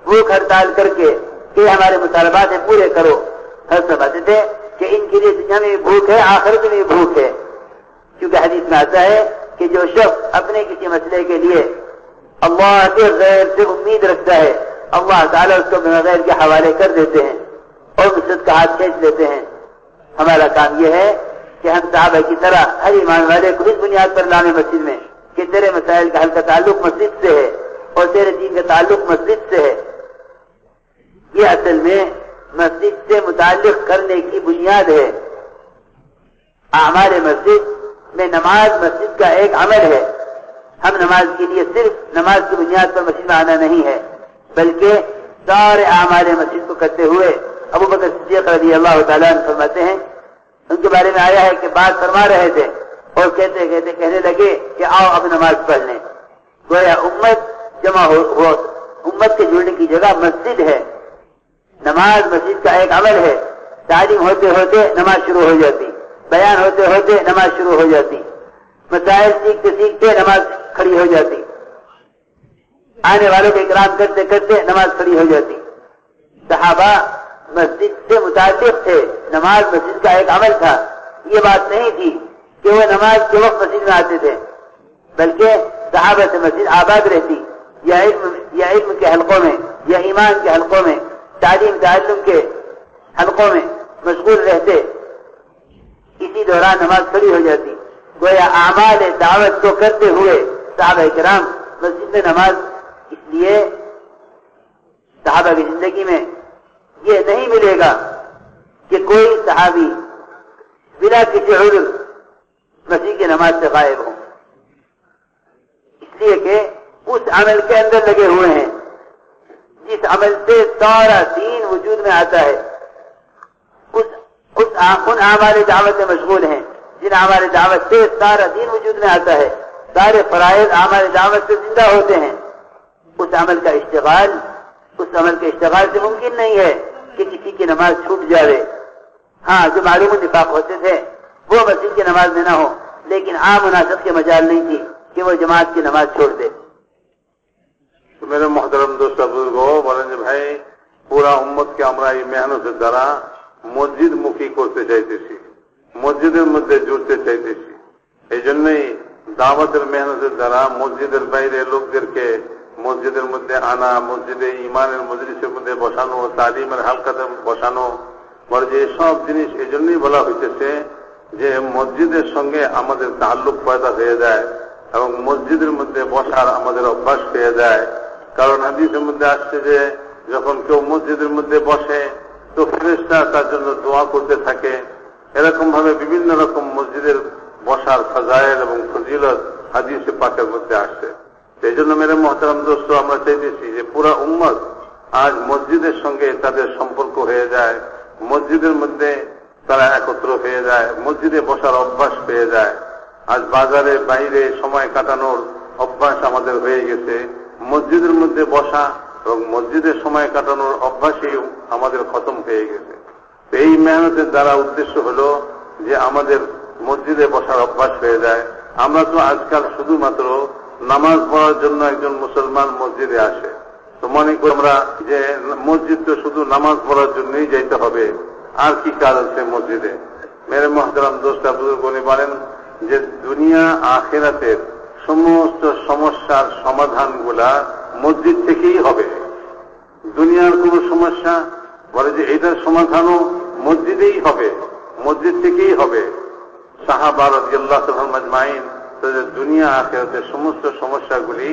بھوک ہڑتال کر کے کہ ہمارے مطالبات پورے کرو۔ حضرت فرماتے تھے کہ کہ ان کے لیے دنیا میں بھی بھوک ہے، آخرت میں بھی بھوک ہے، کیونکہ حدیث میں آتا ہے کہ جو شخص اپنے کسی مسئلے کے لیے اللہ کے غیر سے امید رکھتا ہے، اللہ تعالیٰ اس کو بغیر کے حوالے کر دیتے ہیں اور نصرت کا ہاتھ کھینچ لیتے ہیں۔ ہمارا کام یہ ہے کہ ہم صحابہ کی طرح ہر ایمان والے کو اس بنیاد پر لائیں مسجد میں کہ تیرے مسائل کا حل کا تعلق مسجد سے ہے اور تیرے دین کا تعلق مسجد سے ہے۔ یہ اصل میں مسجد سے متعلق کرنے کی بنیاد ہے۔ اعمال مسجد میں نماز مسجد کا ایک عمل ہے۔ ہم نماز کے لیے صرف نماز کی بنیاد پر مسجد میں آنا نہیں ہے، بلکہ سارے اعمال مسجد کو کرتے ہوئے ابو بکر صدیق رضی اللہ تعالیٰ عنہ فرماتے ہیں، ان کے بارے میں آیا ہے کہ بات فرما رہے تھے اور کہنے لگے کہ آؤ اب نماز پڑھ لیں۔ گویا امت جمع ہو امت کے جڑنے کی جگہ مسجد ہے۔ نماز مسجد کا ایک عمل ہے۔ تعلیم ہوتے ہوتے نماز شروع ہو جاتی، بیان ہوتے ہوتے نماز شروع ہو جاتی، مسائل سیکھتے سیکھتے نماز کھڑی ہو جاتی، آنے والوں کو اکرام کرتے کرتے نماز کھڑی ہو جاتی۔ صحابہ مسجد سے متعلق تھے، نماز مسجد کا ایک عمل تھا۔ یہ بات نہیں تھی کہ وہ نماز کے وقت مسجد میں آتے تھے، بلکہ صحابہ سے مسجد آباد رہتی، یا علم کے حلقوں میں، یا ایمان کے حلقوں میں، تعلیم تعلم کے حلقوں میں مشغول رہتے، اسی دوران نماز کھڑی ہو جاتی۔ گویا اعمال دعوت کو کرتے ہوئے صحابہ کرام مسجد میں نماز، اس لیے صحابہ کی زندگی میں یہ نہیں ملے گا کہ کوئی صحابی بلا کسی عذر مسجد کی نماز سے غائب ہو، اس لیے کہ اس عمل کے اندر لگے ہوئے ہیں جس عمل سے سارا دین وجود میں آتا ہے، ان اعمال دعوت میں مشغول ہیں جن اعمال دعوت سے سارا دین وجود میں آتا ہے، سارے فرائض اعمال دعوت سے زندہ ہوتے ہیں۔ اس عمل کے اشتغال سے ممکن نہیں ہے کہ کسی کی نماز چھوٹ جائے۔ ہاں، جو معلوم نفاق ہوتے تھے وہ مسجد کی نماز میں نہ ہو، لیکن عام مناسب کے مجال نہیں تھی کہ وہ জমাত کی نماز چھوڑ دے۔
تو میرے محترم دوست بزرگوں বলেন যে ভাই পুরা উম্মতকে আমরা এই মেহনতের দ্বারা মসজিদ মুখী করতে চাইতেছি, মসজিদের মধ্যে জুড়তে চাইতেছি। এই জন্যই দাওয়াতের মেহনতের দ্বারা মসজিদের বাইরে লোকদেরকে মসজিদের মধ্যে আনা, মসজিদে ইমানের মজলিসের মধ্যে বসানো, তালিমের হালকাতে বসানো, বলে যে সব জিনিস এই জন্যই বলা হইতেছে যে মসজিদের সঙ্গে আমাদের তাল্লুক পয়দা হয়ে যায় এবং মসজিদের মধ্যে বসার আমাদের অভ্যাস হয়ে যায়। কারণ হাদিসের মধ্যে আসছে যে যখন কেউ মসজিদের মধ্যে বসে তো ফেরেশতা তার জন্য দোয়া করতে থাকে। এরকম ভাবে বিভিন্ন রকম মসজিদের বসার ফাজাইল এবং ফজিলত হাদিসে পাকের মধ্যে আসছে। এই জন্য মেরে মহতারাম দোস্ত, আমরা চাইতেছি যে পুরা উম্মত আজ মসজিদের সঙ্গে তাদের সম্পর্ক হয়ে যায়, মসজিদের মধ্যে তারা একত্র হয়ে যায়, মসজিদে বসার অভ্যাস পেয়ে যায়। আজ বাজারে বাইরে সময় কাটানোর অভ্যাস আমাদের হয়ে গেছে, মসজিদের মধ্যে বসা এবং মসজিদে সময় কাটানোর অভ্যাসই আমাদের খতম হয়ে গেছে। এই মেহনতের দ্বারা উদ্দেশ্য হলো যে আমাদের মসজিদে বসার অভ্যাস হয়ে যায়। আমরা তো আজকাল শুধুমাত্র নামাজ পড়ার জন্য একজন মুসলমান মসজিদে আসে, তো মনে করি আমরা যে মসজিদ তো শুধু নামাজ পড়ার জন্যই যাইতে হবে, আর কি কাজ আছে মসজিদে। মেরে মহতারাম দোস্ত বুজুর্গনি বলেন যে দুনিয়া আখিরাতের সমস্ত সমস্যার সমাধানগুলা মসজিদ থেকেই হবে। দুনিয়ার কোন সমস্যা বলে যে এটার সমাধানও মসজিদেই হবে, মসজিদ থেকেই হবে। সাহাবা রাদিয়াল্লাহু তাআলা আজমাইন তাদের দুনিয়া আখিরাতের সমস্ত সমস্যাগুলি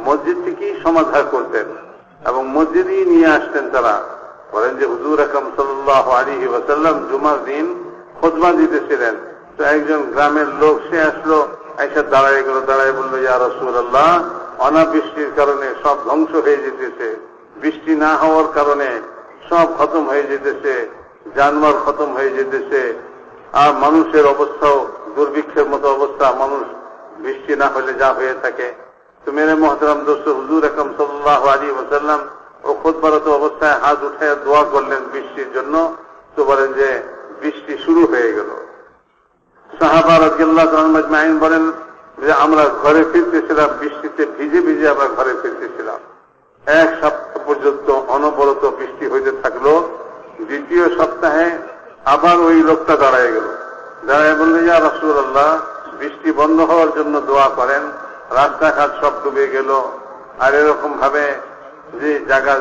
মসজিদ থেকেই সমাধান করতেন এবং মসজিদেই নিয়ে আসতেন তারা। বলেন যে হুজুর আকরাম সাল্লাল্লাহু আলাইহি ওয়াসাল্লাম জুমার দিন খুতবা দিতেছিলেন, তো একজন গ্রামের লোক সে আসলো, এসে দাঁড়ায় গেল, দাঁড়ায় বলল, ইয়া রাসূলুল্লাহ, অনাবৃষ্টির কারণে সব ধ্বংস হয়ে যেতেছে, বৃষ্টি না হওয়ার কারণে সব খতম হয়ে যেতেছে, জানমাল খতম হয়ে যেতেছে, আর মানুষের অবস্থাও দুর্ভিক্ষের মতো অবস্থা, মানুষ বৃষ্টি না হলে যা হয়ে থাকে। তো মেরে মহতারাম দোস্ত হুজুর আকরাম সাল্লাল্লাহু আলাইহি ওয়াসাল্লাম ও খুতবারত অবস্থায় হাত উঠায় দোয়া করলেন বৃষ্টির জন্য। তো বলেন যে বৃষ্টি শুরু হয়ে গেল। সাহাবা রাদিয়াল্লাহু তাআলা আজমাইন বলেন যে আমরা ঘরে ফিরতেছিলাম, বৃষ্টিতে ভিজে ভিজে আমরা ঘরে ফিরতেছিলাম। এক সপ্তাহ পর্যন্ত অনবরত বৃষ্টি হইতে থাকলো। দ্বিতীয় সপ্তাহে আবার ওই লোকটা দাঁড়ায় গেল, দাঁড়ায় বললে, ইয়া রাসূলুল্লাহ, বৃষ্টি বন্ধ হওয়ার জন্য দোয়া করেন, রাস্তাঘাট সব ডুবে গেল, আর এরকম ভাবে যে জায়গা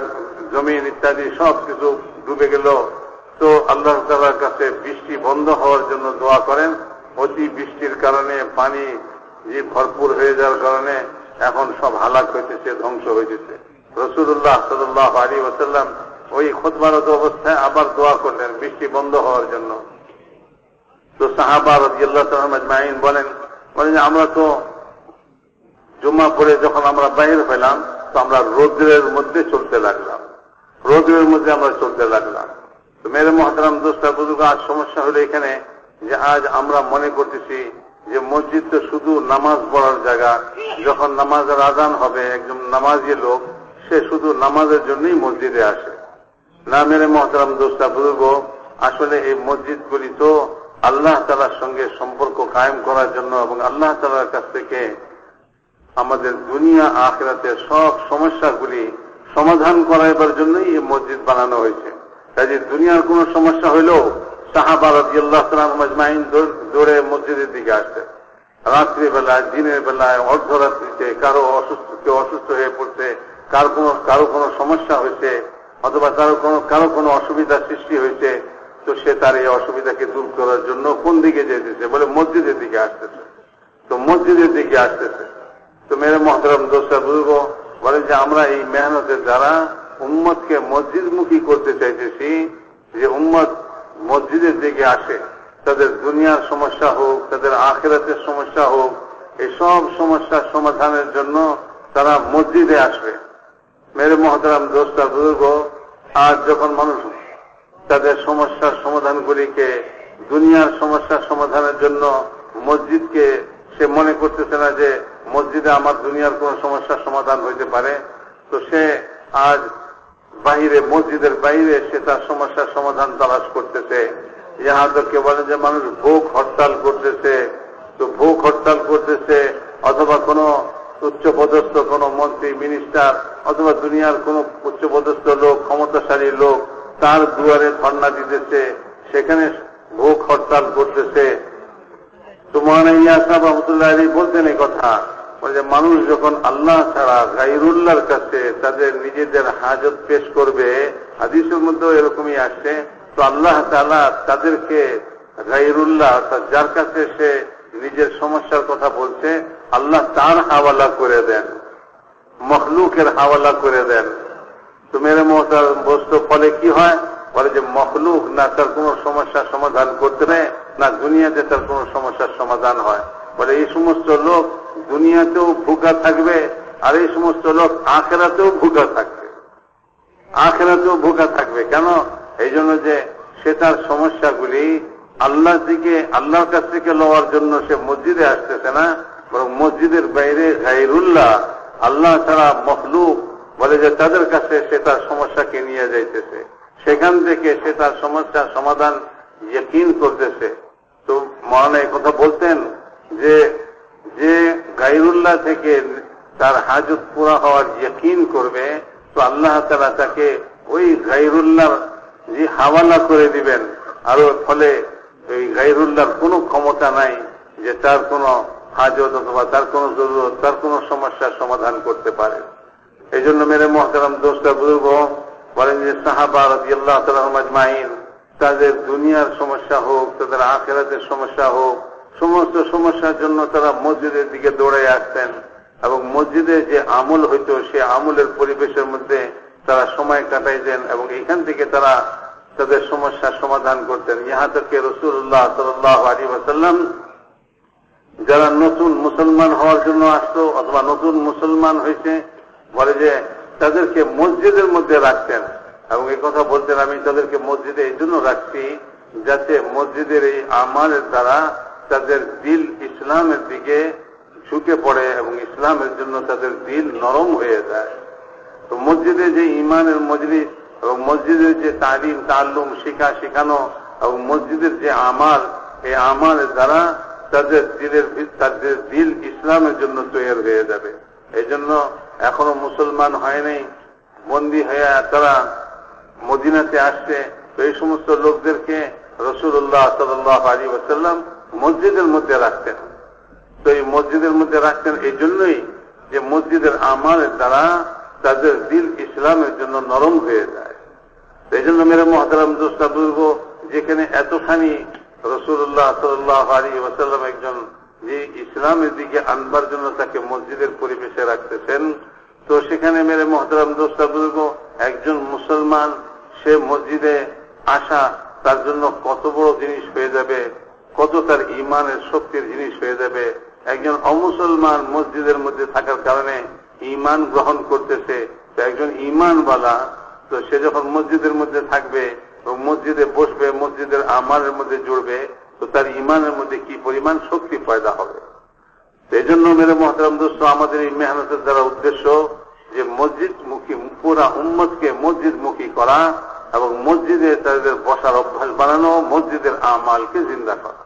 জমিন ইত্যাদি সব কিছু ডুবে গেল, তো আল্লাহ তাআলার কাছে বৃষ্টি বন্ধ হওয়ার জন্য দোয়া করেন। অতি বৃষ্টির কারণে পানি যে ভরপুর হয়ে যাওয়ার কারণে এখন সব হালাক হইতেছে, ধ্বংস হইতেছে। রাসূলুল্লাহ সাল্লাল্লাহু আলাইহি ওয়াসাল্লাম ওই খুতবারত অবস্থায় আবার দোয়া করলেন বৃষ্টি বন্ধ হওয়ার জন্য। তো সাহাবা রাদিয়াল্লাহু তাআলা আজমাইন বলেন যে আমরা তো জুমা পড়ে যখন আমরা বাইরে পেলাম, তো আমরা রৌদ্রের মধ্যে চলতে লাগলাম, রৌদ্রের মধ্যে আমরা চলতে লাগলাম। তো মেরে মুহতারাম দোস্তা বুজুর্গ, আজ সমস্যা হলো এখানে যে আজ আমরা মনে করতেছি যে মসজিদ তো শুধু নামাজ পড়ার জায়গা। যখন নামাজের আযান হবে, একজন নামাজি লোক সে শুধু নামাজের জন্যই মসজিদে আসে না। মেরে মুহতারাম দোস্তা বুজুর্গ, আসলে এই মসজিদগুলি তো আল্লাহ তাআলার সঙ্গে সম্পর্ক কায়েম করার জন্য এবং আল্লাহ তাআলার কাছ থেকে আমাদের দুনিয়া আখিরাতের সব সমস্যাগুলি সমাধান করাইবার জন্যই এই মসজিদ বানানো হয়েছে। কাজে দুনিয়ার কোন সমস্যা হইলেও সাহাবা রাদিয়াল্লাহু তাআলা আজমাইন দৌড়ে মসজিদের দিকে আসছে। রাত্রিবেলায়, দিনের বেলায়, অর্ধরাত্রিতে কারো অসুস্থ হয়ে পড়ছে, কারো কোনো সমস্যা হয়েছে, অথবা কারো কোনো অসুবিধার সৃষ্টি হয়েছে, তো সে তার এই অসুবিধাকে দূর করার জন্য কোন দিকে যেতেছে? বলে মসজিদের দিকে আসতেছে। তো মসজিদের দিকে আসতেছে। তো মেরে মুহতারাম দোস্তা বুজুর্গ বলে যে আমরা এই মেহনতের দ্বারা উম্মতকে মসজিদমুখী করতে চাইতেছি, যে উম্মত মসজিদের দিকে আসে, তাদের দুনিয়ার সমস্যা হোক, তাদের আখিরাতের সমস্যা হোক, এই সব সমস্যার সমাধানের জন্য তারা মসজিদে আসবে। মেরে মুহতারাম দোস্তা বুজুর্গ, আজ যখন মানুষ তাদের সমস্যার সমাধানগুলিকে, দুনিয়ার সমস্যার সমাধানের জন্য মসজিদকে সে মনে করতেছে না যে মসজিদে আমার দুনিয়ার কোন সমস্যার সমাধান হইতে পারে, তো সে আজ বাহিরে, মসজিদের বাইরে সে তার সমস্যার সমাধান তালাশ করতেছে। ইহা তো কে বলে যে মানুষ ভোগ হরতাল করতেছে, তো ভোগ হরতাল করতেছে, অথবা কোন উচ্চপদস্থ কোন মন্ত্রী, মিনিস্টার, অথবা দুনিয়ার কোন উচ্চপদস্থ লোক, ক্ষমতাশালী লোক তার দুয়ারে ধর্ণা দিতেছে, সেখানে ভোগ হরতাল করতেছে। তো মৌলানা ইলিয়াস সাহেব রহমতুল্লাহ আলাইহি বলতেন এই কথা, যে মানুষ যখন আল্লাহ ছাড়া গায়রুল্লাহর কাছে তাদের নিজেদের হাজত পেশ করবে, হাদিসের মধ্যেও এরকমই আসছে, তো আল্লাহ তাআলা তাদেরকে গায়রুল্লাহ, যার কাছে সে নিজের সমস্যার কথা বলছে, আল্লাহ তার হাওয়ালা করে দেন, মখলুকের হাওয়ালা করে দেন। তো মেরে মুহতারাম বস্তু ফলে কি হয়? বলে যে মখলুক না তার কোন সমস্যার সমাধান করতে নেয়, না দুনিয়াতে তার কোন সমস্যার সমাধান হয়। বলে এই সমস্ত লোক দুনিয়াতেও ভুগা থাকবে, আর এই সমস্ত লোক আখিরাতেও ভুগা থাকবে, আখিরাতেও ভুগা থাকবে। কেন? এই জন্য যে সে তার সমস্যাগুলি আল্লাহর দিকে, আল্লাহর কাছ থেকে লওয়ার জন্য সে মসজিদে আসতেছে না, বরং মসজিদের বাইরে গায়রুল্লাহ, আল্লাহ ছাড়া মখলুক বলে যে তাদের কাছে সে তার সমস্যাকে নিয়ে যাইতেছে, সেখান থেকে সে তার সমস্যার সমাধান ইয়াকিন করতেছে। তো মৌলানা এই কথা বলতেন যে যে গায়রুল্লাহ থেকে তার হাজত পুরা হওয়ার ইয়াকিন করবে, তো আল্লাহ তাআলা তাকে ওই গায়রুল্লাহর যে হাওয়ালা করে দিবেন, আর ফলে ওই গায়রুল্লাহর কোনো ক্ষমতা নাই যে তার কোনো হাজত অথবা তার কোনো জরুরত, তার কোনো সমস্যার সমাধান করতে পারে। এই জন্য মেরে মুহতারাম দোস্তা বুজুর্গ বলেন যে সাহাবা রাদিয়াল্লাহু তাআলা আজমাইন তাদের দুনিয়ার সমস্যা হোক, তাদের আখিরাতের সমস্যা হোক, সমস্ত সমস্যার জন্য তারা মসজিদের দিকে দৌড়ে আসতেন, এবং মসজিদে যে আমল হইতো সে আমলের পরিবেশের মধ্যে তারা সময় কাটাইতেন, এবং এখান থেকে তারা তাদের সমস্যার সমাধান করতেন। ইহা থেকে রাসূলুল্লাহ সাল্লাল্লাহু আলাইহি ওয়াসাল্লাম যারা নতুন মুসলমান হওয়ার জন্য আসতো অথবা নতুন মুসলমান হয়েছে, বলে যে তাদেরকে মসজিদের মধ্যে রাখতেন, এবং এই কথা বলতেন আমি তাদেরকে মসজিদে এই জন্য রাখছি যাতে মসজিদের এই আমালের দ্বারা তাদের দিল ইসলামের দিকে ঝুঁকে পড়ে এবং ইসলামের জন্য তাদের দিল নরম হয়ে যায়। তো মসজিদে যে ইমানের মজলিস এবং মসজিদের যে তালিম তাআল্লুম শেখানো এবং মসজিদের যে আমাল, এই আমালের দ্বারা তাদের দিল ইসলামের জন্য তৈরি হয়ে যাবে। এই জন্য এখনো মুসলমান হয় নাই, বন্দী হয়ে তারা মদিনাতে আসছে, তো এই সমস্ত লোকদেরকে রাসূলুল্লাহ সাল্লাল্লাহু আলাইহি ওয়াসাল্লাম মসজিদের মধ্যে রাখতেন। তো এই মসজিদের মধ্যে রাখতেন এই জন্যই যে মসজিদের আমালের দ্বারা তাদের দিল ইসলামের জন্য নরম হয়ে যায়। এই জন্য মেরে মুহতারাম দোস্তা বুজুর্গ, যেখানে এতখানি রাসূলুল্লাহ সাল্লাল্লাহু আলাইহি ওয়াসাল্লাম একজন যে ইসলামের দিকে আনবার জন্য তাকে মসজিদের পরিবেশে রাখতেছেন, তো সেখানে মেরে মুহতারাম দোস্তা বুজুর্গ একজন মুসলমান সে মসজিদে আসা তার জন্য কত বড় জিনিস হয়ে যাবে, কত তার ইমানের শক্তির জিনিস হয়ে যাবে। একজন অমুসলমান মসজিদের মধ্যে থাকার কারণে ইমান গ্রহণ করতেছে, তো একজন ইমানওয়ালা তো সে যখন মসজিদের মধ্যে থাকবে এবং মসজিদে বসবে, মসজিদের আমালের মধ্যে জুড়বে, তো তার ইমানের মধ্যে কি পরিমাণ শক্তি পয়দা হবে। এই জন্য মেরে মুহতারাম দোস্ত, আমাদের এই মেহনতের দ্বারা উদ্দেশ্য যে মসজিদমুখী পুরা উম্মতকে মসজিদমুখী করা এবং মসজিদে তাদের বসার অভ্যাস বানানো, মসজিদের আমালকে জিন্দা করা।